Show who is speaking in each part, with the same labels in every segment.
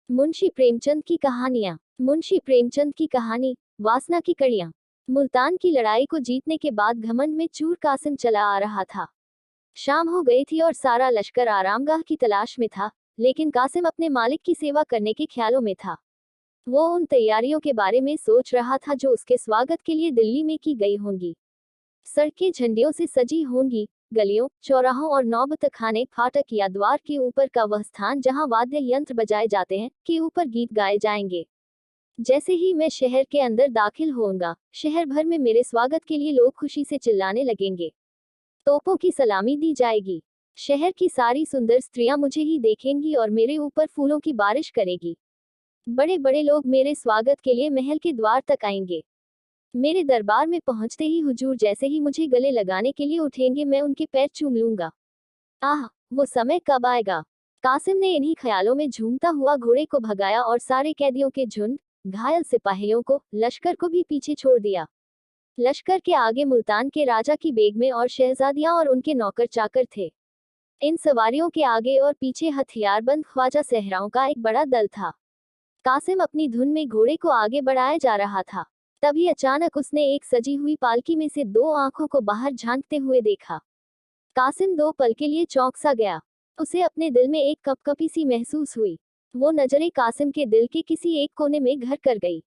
Speaker 1: मुंशी प्रेमचंद की कहानियां। मुंशी प्रेमचंद की कहानी वासना की कड़ियां। मुल्तान की लड़ाई को जीतने के बाद घमंड में चूर कासिम चला आ रहा था। शाम हो गई थी और सारा लश्कर आरामगाह की तलाश में था, लेकिन कासिम अपने मालिक की सेवा करने के ख्यालों में था। वो उन तैयारियों के बारे में सोच रहा था जो उसके स्वागत के लिए दिल्ली में की गई होंगी। सड़कें झंडियों से सजी होंगी, गलियों, चौराहों और नौबतखाने, फाटक या द्वार के ऊपर का वह स्थान जहां वाद्य यंत्र बजाए जाते हैं, के ऊपर गीत गाए जाएंगे। जैसे ही मैं शहर के अंदर दाखिल होऊंगा, शहर भर में मेरे स्वागत के लिए लोग खुशी से चिल्लाने लगेंगे। तोपों की सलामी दी जाएगी। शहर की सारी सुंदर स्त्रियां मुझे ही देखेंगी और मेरे ऊपर फूलों की बारिश करेगी। बड़े बड़े लोग मेरे स्वागत के लिए महल के द्वार तक आएंगे। मेरे दरबार में पहुंचते ही हुजूर जैसे ही मुझे गले लगाने के लिए उठेंगे, मैं उनके पैर चूम लूंगा। आह, वो समय कब आएगा। कासिम ने इन्हीं ख्यालों में झूमता हुआ घोड़े को भगाया और सारे कैदियों के झुंड, घायल सिपाहियों को, लश्कर को भी पीछे छोड़ दिया। लश्कर के आगे मुल्तान के राजा की बेगमें और शहजादियां और उनके नौकर चाकर थे। इन सवारियों के आगे और पीछे हथियारबंद ख्वाजा सहराओं का एक बड़ा दल था। कासिम अपनी धुन में घोड़े को आगे बढ़ाया जा रहा था। तभी अचानक उसने एक सजी हुई पालकी में से दो आंखों को बाहर झांकते हुए देखा। कासिम दो पल के लिए चौंक सा गया। उसे अपने दिल में एक कपकपी सी महसूस हुई। वो नजरें कासिम के दिल के किसी एक कोने में घर कर गई।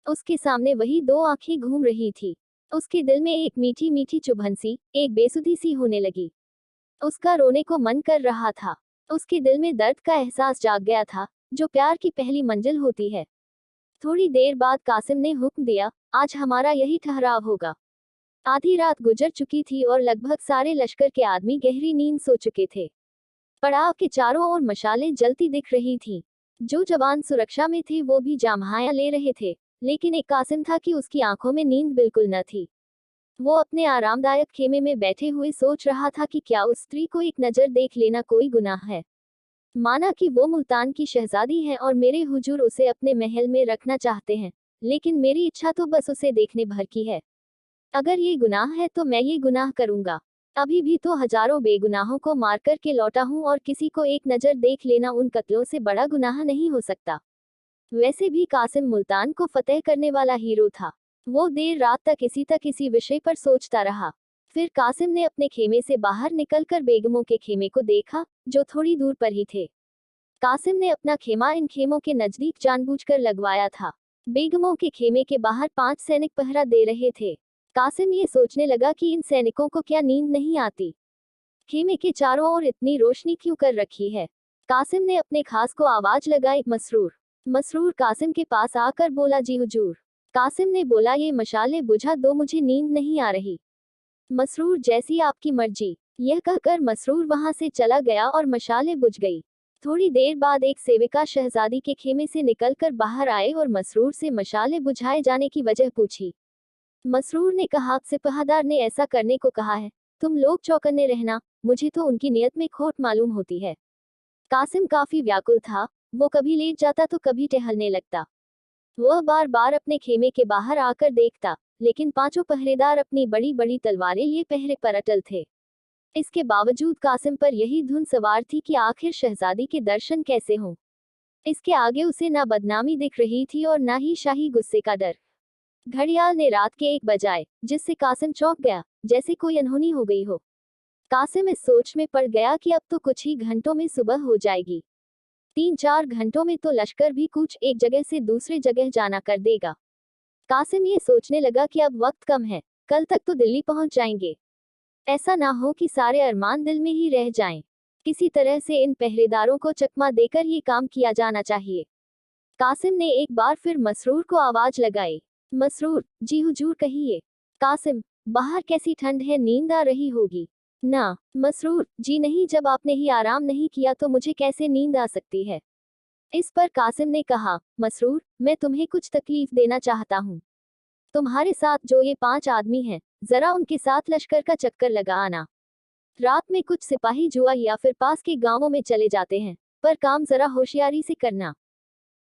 Speaker 1: उसके सामने वही दो आंखें घूम रही थी। उसके दिल में एक मीठी मीठी चुभन सी, एक बेसुधी सी होने लगी। उसका रोने को मन कर रहा था। उसके दिल में दर्द का एहसास जाग गया था, जो प्यार की पहली मंजिल होती है। थोड़ी देर बाद कासिम ने हुक्म दिया, आज हमारा यही ठहराव होगा। आधी रात गुजर चुकी थी और लगभग सारे लश्कर के आदमी गहरी नींद सो चुके थे। पड़ाव के चारों ओर मशालें जलती दिख रही थीं। जो जवान सुरक्षा में थे वो भी जामहाया ले रहे थे, लेकिन एक कासिम था कि उसकी आंखों में नींद बिल्कुल न थी। वो अपने आरामदायक खेमे में बैठे हुए सोच रहा था कि क्या उस स्त्री को एक नजर देख लेना कोई गुनाह है। माना कि वो मुल्तान की शहजादी है और मेरे हुजूर उसे अपने महल में रखना चाहते हैं, लेकिन मेरी इच्छा तो बस उसे देखने भर की है। अगर ये गुनाह है तो मैं ये गुनाह करूंगा। अभी भी तो हजारों बेगुनाहों को मार कर के लौटा हूं और किसी को एक नजर देख लेना उन कत्लों से बड़ा गुनाह नहीं हो सकता। वैसे भी कासिम मुल्तान को फतेह करने वाला हीरो था। वो देर रात तक इसी विषय पर सोचता रहा। फिर कासिम ने अपने खेमे से बाहर निकलकर बेगमों के खेमे को देखा, जो थोड़ी दूर पर ही थे। कासिम ने अपना खेमा इन खेमों के नजदीक जानबूझकर लगवाया था। बेगमों के खेमे के बाहर 5 सैनिक पहरा दे रहे थे। कासिम ये सोचने लगा कि इन सैनिकों को क्या नींद नहीं आती। खेमे के चारों ओर इतनी रोशनी क्यों कर रखी है। कासिम ने अपने खास को आवाज लगाई, मसरूर। मसरूर कासिम के पास आकर बोला, जी हुजूर। कासिम ने बोला, ये मशाले बुझा दो, मुझे नींद नहीं आ रही। मसरूर, जैसी आपकी मर्जी। यह कहकर मसरूर वहां से चला गया और मशाले बुझ गई। थोड़ी देर बाद एक सेविका शहजादी के खेमे से निकलकर बाहर आए और मसरूर से मशाले बुझाए जाने की वजह पूछी। मसरूर ने कहा, सिपहदार ने ऐसा करने को कहा है, तुम लोग चौकन्ने रहना, मुझे तो उनकी नियत में खोट मालूम होती है। कासिम काफी व्याकुल था। वो कभी लेट जाता तो कभी टहलने लगता। वह बार बार अपने खेमे के बाहर आकर देखता, लेकिन पांचों पहरेदार अपनी बड़ी बड़ी तलवारें लिए पहरे पर अटल थे। इसके बावजूद कासिम पर यही धुन सवार थी कि आखिर शहजादी के दर्शन कैसे हों। इसके आगे उसे ना बदनामी दिख रही थी और ना ही शाही गुस्से का डर। घड़ियाल ने रात के 1 बजाए, जिससे कासिम चौंक गया, जैसे कोई अनहोनी हो गई हो। कासिम इस सोच में पड़ गया कि अब तो कुछ ही घंटों में सुबह हो जाएगी। 3-4 घंटों में तो लश्कर भी कूच एक जगह से दूसरे जगह जाना कर देगा। कासिम ये सोचने लगा कि अब वक्त कम है, कल तक तो दिल्ली पहुंच जाएंगे। ऐसा ना हो कि सारे अरमान दिल में ही रह जाएं। किसी तरह से इन पहरेदारों को चकमा देकर ये काम किया जाना चाहिए। कासिम ने एक बार फिर मसरूर को आवाज लगाई। मसरूर, जी हुजूर कहिए। कासिम, बाहर कैसी ठंड है, नींद आ रही होगी ना। मसरूर, जी नहीं, जब आपने ही आराम नहीं किया तो मुझे कैसे नींद आ सकती है। इस पर कासिम ने कहा, मसरूर, मैं तुम्हें कुछ तकलीफ देना चाहता हूँ। तुम्हारे साथ जो ये 5 आदमी हैं, जरा उनके साथ लश्कर का चक्कर लगा आना। रात में कुछ सिपाही जुआ या फिर पास के गांवों में चले जाते हैं, पर काम जरा होशियारी से करना।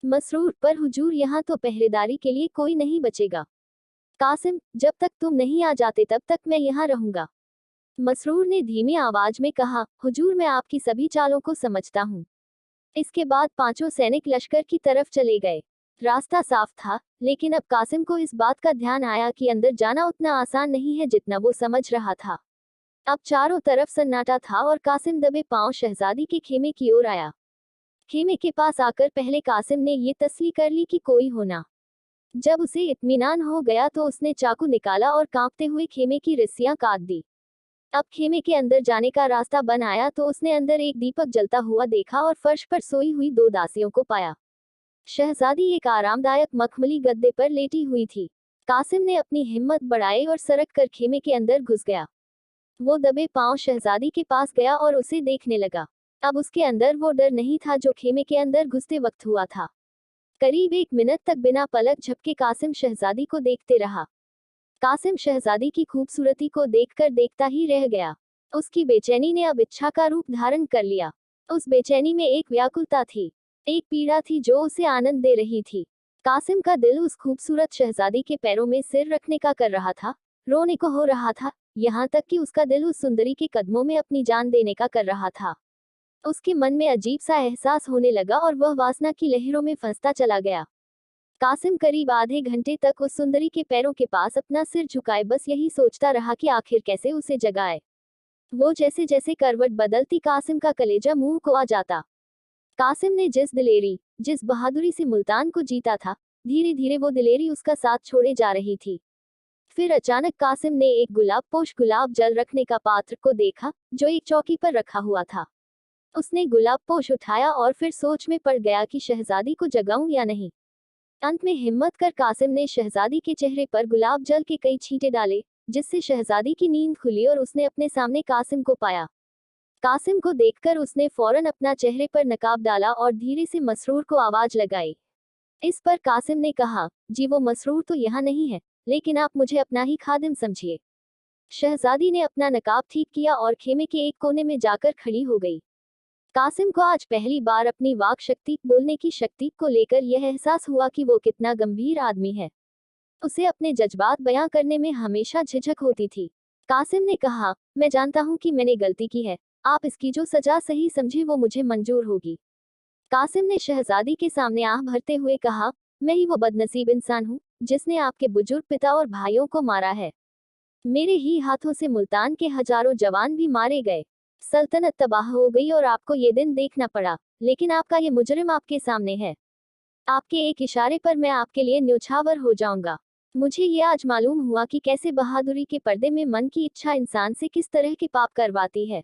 Speaker 1: मसरूर, पर हुजूर यहाँ तो पहरेदारी के लिए कोई नहीं बचेगा। कासिम, जब तक तुम नहीं आ जाते तब तक मैं यहाँ रहूंगा। मसरूर ने धीमी आवाज में कहा, हुजूर मैं आपकी सभी चालों को समझता हूँ। इसके बाद पांचों सैनिक लश्कर की तरफ चले गए। रास्ता साफ था, लेकिन अब कासिम को इस बात का ध्यान आया कि अंदर जाना उतना आसान नहीं है जितना वो समझ रहा था। अब चारों तरफ सन्नाटा था और कासिम दबे पांव शहजादी के खेमे की ओर आया। खेमे के पास आकर पहले कासिम ने ये तसल्ली कर ली कि कोई होना। जब उसे इत्मीनान हो गया तो उसने चाकू निकाला और कांपते हुए खेमे की रस्सियां काट दी। अब खेमे के अंदर जाने का रास्ता बन आया तो उसने अंदर एक दीपक जलता हुआ देखा और फर्श पर सोई हुई दो दासियों को पाया। शहजादी एक आरामदायक मखमली गद्दे पर लेटी हुई थी। कासिम ने अपनी हिम्मत बढ़ाई और सरक कर खेमे के अंदर घुस गया। वो दबे पांव शहजादी के पास गया और उसे देखने लगा। अब उसके अंदर वो डर नहीं था जो खेमे के अंदर घुसते वक्त हुआ था। करीब 1 मिनट तक बिना पलक झपके कासिम शहजादी को देखते रहा। कासिम शहजादी की खूबसूरती को देखकर देखता ही रह गया। उसकी बेचैनी ने अब इच्छा का रूप धारण कर लिया। उस बेचैनी में एक व्याकुलता थी, एक पीड़ा थी जो उसे आनंद दे रही थी। कासिम का दिल उस खूबसूरत शहजादी के पैरों में सिर रखने का कर रहा था, रोने को हो रहा था, यहाँ तक कि उसका दिल उस सुंदरी के कदमों में अपनी जान देने का कर रहा था। उसके मन में अजीब सा एहसास होने लगा और वह वासना की लहरों में फंसता चला गया। कासिम करीब आधे घंटे तक उस सुंदरी के पैरों के पास अपना सिर झुकाए बस यही सोचता रहा कि आखिर कैसे उसे जगाए। वो जैसे जैसे करवट बदलती कासिम का कलेजा मुंह को आ जाता। कासिम ने जिस दिलेरी, जिस बहादुरी से मुल्तान को जीता था, धीरे धीरे वो दिलेरी उसका साथ छोड़े जा रही थी। फिर अचानक कासिम ने एक गुलाबपोश गुलाब जल रखने का पात्र को देखा जो एक चौकी पर रखा हुआ था। उसने गुलाबपोश उठाया और फिर सोच में पड़ गया कि शहजादी को जगाऊं या नहीं। अंत में हिम्मत कर कासिम ने शहजादी के चेहरे पर गुलाब जल के कई छींटे डाले, जिससे शहजादी की नींद खुली और उसने अपने सामने कासिम को पाया। कासिम को देखकर उसने फौरन अपना चेहरे पर नकाब डाला और धीरे से मसरूर को आवाज लगाई। इस पर कासिम ने कहा, जी वो मसरूर तो यहाँ नहीं है, लेकिन आप मुझे अपना ही खादिम समझिए। शहजादी ने अपना नकाब ठीक किया और खेमे के एक कोने में जाकर खड़ी हो गई। कासिम को आज पहली बार अपनी वाक शक्ति, बोलने की शक्ति को लेकर यह एहसास हुआ कि वो कितना गंभीर आदमी है। उसे अपने जज्बात बयां करने में हमेशा झिझक होती थी। कासिम ने कहा, मैं जानता हूं कि मैंने गलती की है, आप इसकी जो सजा सही समझे वो मुझे मंजूर होगी। कासिम ने शहजादी के सामने आह भरते हुए कहा, मैं ही वो बदनसीब इंसान हूँ जिसने आपके बुजुर्ग पिता और भाइयों को मारा है। मेरे ही हाथों से मुल्तान के हजारों जवान भी मारे गए। सल्तनत तबाह हो गई और आपको ये दिन देखना पड़ा, लेकिन आपका ये मुजरिम आपके सामने है। आपके एक इशारे पर मैं आपके लिए न्योछावर हो जाऊंगा। मुझे ये आज मालूम हुआ कि कैसे बहादुरी के पर्दे में मन की इच्छा इंसान से किस तरह के पाप करवाती है।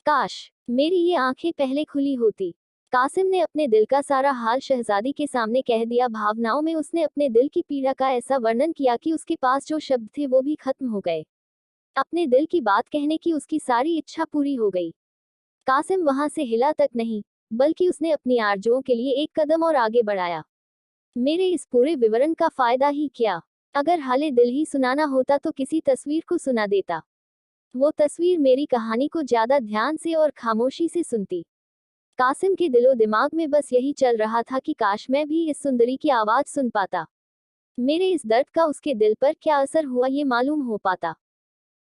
Speaker 1: काश मेरी ये आंखें पहले खुली होती। कासिम ने अपने दिल का सारा हाल शहजादी के सामने कह दिया। भावनाओं में उसने अपने दिल की पीड़ा का ऐसा वर्णन किया कि उसके पास जो शब्द थे वो भी खत्म हो गए। अपने दिल की बात कहने की उसकी सारी इच्छा पूरी हो गई। कासिम वहां से हिला तक नहीं, बल्कि उसने अपनी आरजुओं के लिए एक कदम और आगे बढ़ाया। मेरे इस पूरे विवरण का फायदा ही क्या? अगर हाले दिल ही सुनाना होता तो किसी तस्वीर को सुना देता। वो तस्वीर मेरी कहानी को ज्यादा ध्यान से और खामोशी से सुनती। कासिम के दिलो दिमाग में बस यही चल रहा था कि काश मैं भी इस सुंदरी की आवाज सुन पाता। मेरे इस दर्द का उसके दिल पर क्या असर हुआ ये मालूम हो पाता।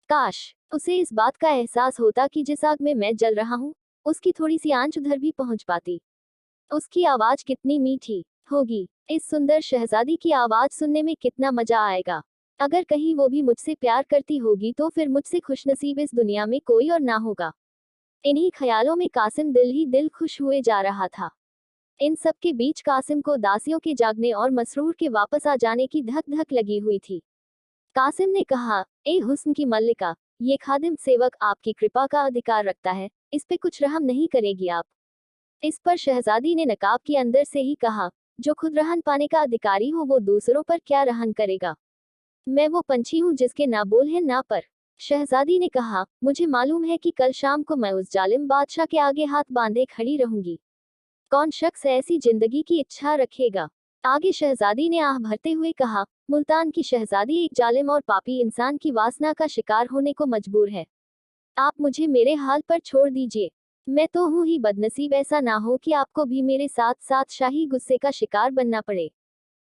Speaker 1: काश उसे इस बात का एहसास होता कि जिस आग में मैं जल रहा हूँ, उसकी थोड़ी सी आंच उधर भी पहुंच पाती। उसकी आवाज कितनी मीठी होगी। इस सुंदर शहजादी की आवाज सुनने में कितना मजा आएगा। अगर कहीं वो भी मुझसे प्यार करती होगी तो फिर मुझसे खुशनसीब इस दुनिया में कोई और ना होगा। इन्हीं ख्यालों में कासिम दिल ही दिल खुश हुए जा रहा था। इन सब के बीच कासिम को दासियों के जागने और मसरूर के वापस आ जाने की धक धक लगी हुई थी। कासिम ने कहा, ए हुस्न की मल्लिका, ये खादिम सेवक आपकी कृपा का अधिकार रखता है, इस पे कुछ रहम नहीं करेगी आप? इस पर शहजादी ने नकाब के अंदर से ही कहा, जो खुद रहन पाने का अधिकारी हो वो दूसरों पर क्या रहन करेगा? मैं वो पंछी हूँ जिसके ना बोल है ना पर। शहजादी ने कहा, मुझे मालूम है कि कल शाम को मैं उस जालिम बादशाह के आगे हाथ बांधे खड़ी रहूंगी। कौन शख्स ऐसी जिंदगी की इच्छा रखेगा? आगे शहजादी ने आह भरते हुए कहा, मुल्तान की शहजादी एक जालिम और पापी इंसान की वासना का शिकार होने को मजबूर है। आप मुझे मेरे हाल पर छोड़ दीजिए। मैं तो हूँ ही बदनसीब, ऐसा ना हो कि आपको भी मेरे साथ साथ शाही गुस्से का शिकार बनना पड़े।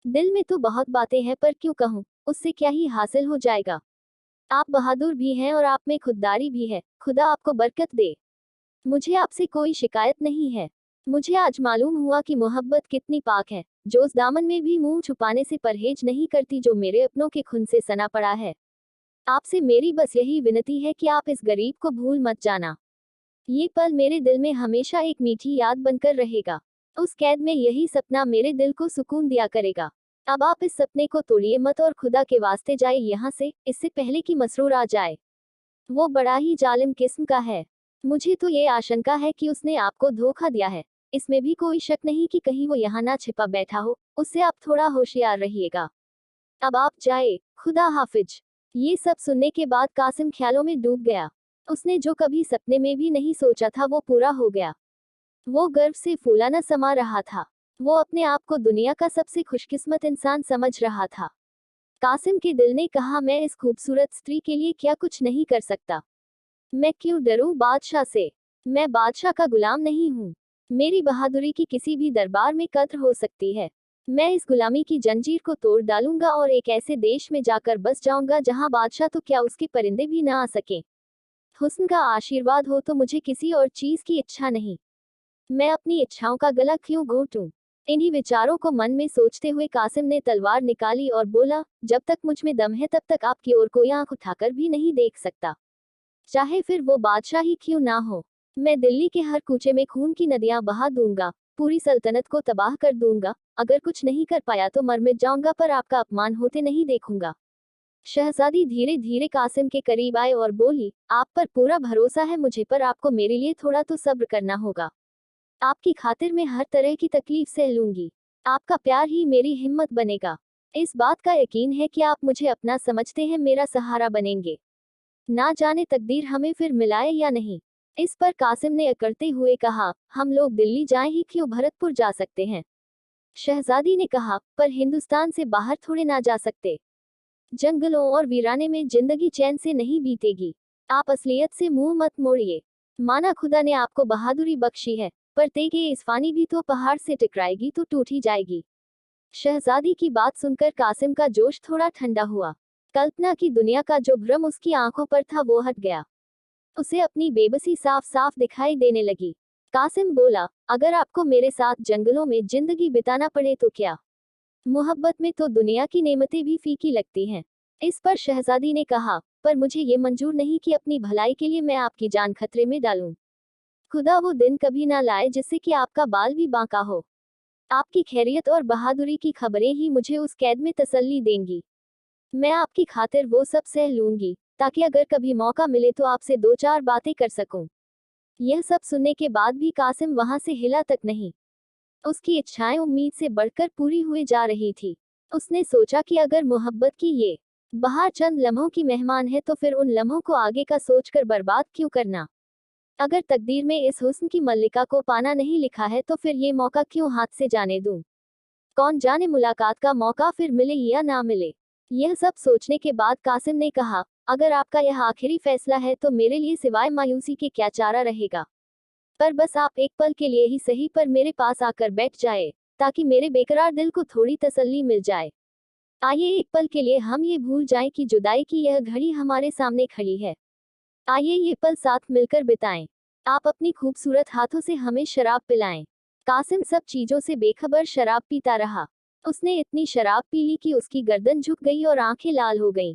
Speaker 1: दिल में तो बहुत बातें हैं पर क्यों कहूँ, उससे क्या ही हासिल हो जाएगा। आप बहादुर भी हैं और आप में खुददारी भी है, खुदा आपको बरकत दे। मुझे आपसे कोई शिकायत नहीं है। मुझे आज मालूम हुआ कि मोहब्बत कितनी पाक है, जो उस दामन में भी मुंह छुपाने से परहेज नहीं करती जो मेरे अपनों के खून से सना पड़ा है। आपसे मेरी बस यही विनती है कि आप इस गरीब को भूल मत जाना। ये पल मेरे दिल में हमेशा एक मीठी याद बनकर रहेगा। उस कैद में यही सपना मेरे दिल को सुकून दिया करेगा। अब आप इस सपने को तोड़िए मत और खुदा के वास्ते जाए यहाँ से, इससे पहले कि मसरूर आ जाए। वो बड़ा ही जालिम किस्म का है। मुझे तो ये आशंका है कि उसने आपको धोखा दिया है। इसमें भी कोई शक नहीं कि कहीं वो यहाँ ना छिपा बैठा हो, उससे आप थोड़ा होशियार रहिएगा। अब आप जाए, खुदा हाफिज। ये सब सुनने के बाद कासिम ख्यालों में डूब गया। उसने जो कभी सपने में भी नहीं सोचा था वो पूरा हो गया। वो गर्व से फूला न समा रहा था। वो अपने आप को दुनिया का सबसे खुशकिस्मत इंसान समझ रहा था। कासिम के दिल ने कहा, मैं इस खूबसूरत स्त्री के लिए क्या कुछ नहीं कर सकता। मैं क्यों डरूं बादशाह से? मैं बादशाह का गुलाम नहीं हूँ। मेरी बहादुरी की किसी भी दरबार में कद्र हो सकती है। मैं इस गुलामी की जंजीर को तोड़ डालूंगा और एक ऐसे देश में जाकर बस जाऊंगा जहां बादशाह तो क्या उसके परिंदे भी ना आ सके। हुस्न का आशीर्वाद हो तो मुझे किसी और चीज की इच्छा नहीं। मैं अपनी इच्छाओं का गला क्यों घोटूं? इन्हीं विचारों को मन में सोचते हुए कासिम ने तलवार निकाली और बोला, जब तक मुझ में दम है तब तक आपकी ओर कोई आंख उठाकर भी नहीं देख सकता, चाहे फिर वो बादशाह ही क्यों ना हो। मैं दिल्ली के हर कूचे में खून की नदियां बहा दूंगा, पूरी सल्तनत को तबाह कर दूंगा। अगर कुछ नहीं कर पाया तो मर मिट जाऊंगा, पर आपका अपमान होते नहीं देखूंगा। शहजादी धीरे धीरे कासिम के करीब आए और बोली, आप पर पूरा भरोसा है मुझे, पर आपको मेरे लिए थोड़ा तो सब्र करना होगा। आपकी खातिर मैं हर तरह की तकलीफ सह लूंगी। आपका प्यार ही मेरी हिम्मत बनेगा। इस बात का यकीन है कि आप मुझे अपना समझते हैं, मेरा सहारा बनेंगे। ना जाने तकदीर हमें फिर मिलाए या नहीं। इस पर कासिम ने अकड़ते हुए कहा, हम लोग दिल्ली जाएं ही क्यों, भरतपुर जा सकते हैं। शहजादी ने कहा, पर हिंदुस्तान से बाहर थोड़े ना जा सकते। जंगलों और वीराने में जिंदगी चैन से नहीं बीतेगी। आप असलियत से मुंह मत मोड़िए। माना खुदा ने आपको बहादुरी बख्शी है, पर तेगे इस फानी भी तो पहाड़ से टकराएगी तो टूट ही जाएगी। शहजादी की बात सुनकर कासिम का जोश थोड़ा ठंडा हुआ। कल्पना की दुनिया का जो भ्रम उसकी आंखों पर था वो हट गया। उसे अपनी बेबसी साफ साफ दिखाई देने लगी। कासिम बोला, अगर आपको मेरे साथ जंगलों में जिंदगी बिताना पड़े तो क्या? मोहब्बत में तो दुनिया की नेमतें भी फीकी लगती हैं। इस पर शहजादी ने कहा, पर मुझे ये मंजूर नहीं कि अपनी भलाई के लिए मैं आपकी जान खतरे में डालूं। खुदा वो दिन कभी ना लाए जिससे कि आपका बाल भी बांका हो। आपकी खैरियत और बहादुरी की खबरें ही मुझे उस कैद में तसल्ली देंगी। मैं आपकी खातिर वो सब सह लूंगी, ताकि अगर कभी मौका मिले तो आपसे दो चार बातें कर सकूं। यह सब सुनने के बाद भी कासिम वहां से हिला तक नहीं। उसकी इच्छाएं उम्मीद से बढ़कर पूरी हुई जा रही थी। उसने सोचा कि अगर मोहब्बत की ये बहार चंद लम्हों की मेहमान है तो फिर उन लम्हों को आगे का सोचकर बर्बाद क्यों करना। अगर तकदीर में इस हुस्न की मल्लिका को पाना नहीं लिखा है तो फिर ये मौका क्यों हाथ से जाने दूं। कौन जाने मुलाकात का मौका फिर मिले या ना मिले। यह सब सोचने के बाद कासिम ने कहा, अगर आपका यह आखिरी फैसला है तो मेरे लिए सिवाय मायूसी के क्या चारा रहेगा। पर बस आप एक पल के लिए ही सही पर मेरे पास आकर बैठ जाए, ताकि मेरे बेकरार दिल को थोड़ी तसल्ली मिल जाए। आइए एक पल के लिए हम ये भूल जाएं कि जुदाई की यह घड़ी हमारे सामने खड़ी है। आइए ये पल साथ मिलकर बिताएं। आप अपनी खूबसूरत हाथों से हमें शराब पिलाएं। कासिम सब चीजों से बेखबर शराब पीता रहा। उसने इतनी शराब पी ली कि उसकी गर्दन झुक गई और आंखें लाल हो गईं।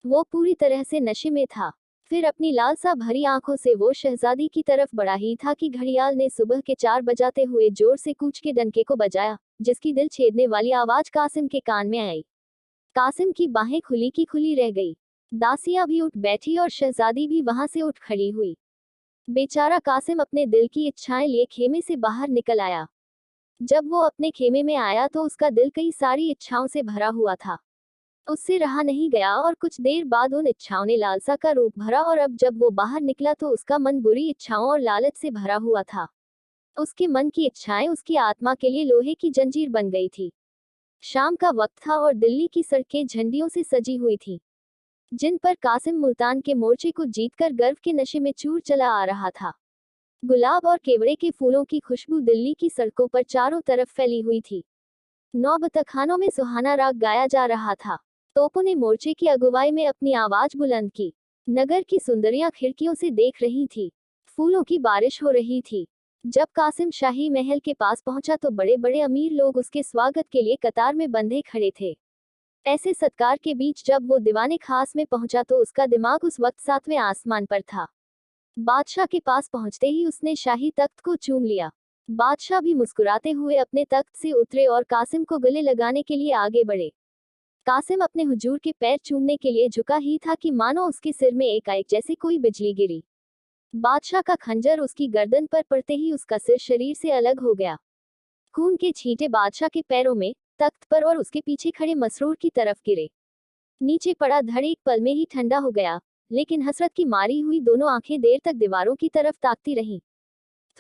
Speaker 1: वो पूरी तरह से नशे में था। फिर अपनी लालसा भरी आंखों से वो शहजादी की तरफ बढ़ा ही था कि घड़ियाल ने सुबह के 4 बजाते हुए जोर से कूच के डंके को बजाया, जिसकी दिल छेदने वाली आवाज कासिम के कान में आई। कासिम की बाहें खुली की खुली रह गई। दासियां भी उठ बैठी और शहजादी भी वहां से उठ खड़ी हुई। बेचारा कासिम अपने दिल की इच्छाएं लिए खेमे से बाहर निकल आया। जब वो अपने खेमे में आया तो उसका दिल कई सारी इच्छाओं से भरा हुआ था। उससे रहा नहीं गया और कुछ देर बाद उन इच्छाओं ने लालसा का रूप भरा और अब जब वो बाहर निकला तो उसका मन बुरी इच्छाओं और लालच से भरा हुआ था। उसके मन की इच्छाएं उसकी आत्मा के लिए लोहे की जंजीर बन गई थी। शाम का वक्त था और दिल्ली की सड़कें झंडियों से सजी हुई थी, जिन पर कासिम मुल्तान के मोर्चे को जीतकर गर्व के नशे में चूर चला आ रहा था। गुलाब और केवड़े के फूलों की खुशबू दिल्ली की सड़कों पर चारों तरफ फैली हुई थी। नौबतखानों में सुहाना राग गाया जा रहा था। तोपों ने मोर्चे की अगुवाई में अपनी आवाज बुलंद की। नगर की सुंदरियां खिड़कियों से देख रही थी। फूलों की बारिश हो रही थी। जब कासिम शाही महल के पास पहुंचा तो बड़े बड़े अमीर लोग उसके स्वागत के लिए कतार में बंधे खड़े थे। ऐसे सत्कार के बीच जब वो दीवाने खास में पहुंचा तो उसका दिमाग उस वक्त 7वें आसमान पर था। बादशाह के पास पहुंचते ही उसने शाही तख्त को चूम लिया। बादशाह भी मुस्कुराते हुए अपने तख्त से उतरे और कासिम को गले लगाने के लिए आगे बढ़े। कासिम अपने हुजूर के पैर चूमने के लिए झुका ही था कि मानो उसके सिर में एकाएक जैसे कोई बिजली गिरी। बादशाह का खंजर उसकी गर्दन पर पड़ते ही उसका सिर शरीर से अलग हो गया। खून के छींटे बादशाह के पैरों में, तख्त पर और उसके पीछे खड़े मसरूर की तरफ गिरे। नीचे पड़ा धड़ एक पल में ही ठंडा हो गया, लेकिन हसरत की मारी हुई दोनों आंखें देर तक दीवारों की तरफ ताकती रहीं।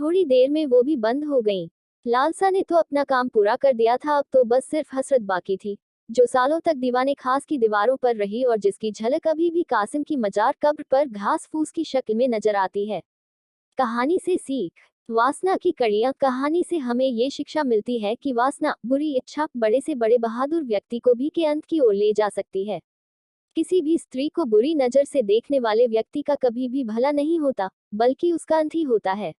Speaker 1: थोड़ी देर में वो भी बंद हो गईं। लालसा ने तो अपना काम पूरा कर दिया था, अब तो बस सिर्फ हसरत बाकी थी, जो सालों तक दीवाने खास की दीवारों पर रही और जिसकी झलक अभी भी कासिम की मजार कब्र पर घास फूस की शक्ल में नजर आती है। कहानी से सीख। वासना की कड़ियां। कहानी से हमें ये शिक्षा मिलती है कि वासना, बुरी इच्छा, बड़े से बड़े बहादुर व्यक्ति को भी के अंत की ओर ले जा सकती है। किसी भी स्त्री को बुरी नजर से देखने वाले व्यक्ति का कभी भी भला नहीं होता, बल्कि उसका अंत ही होता है।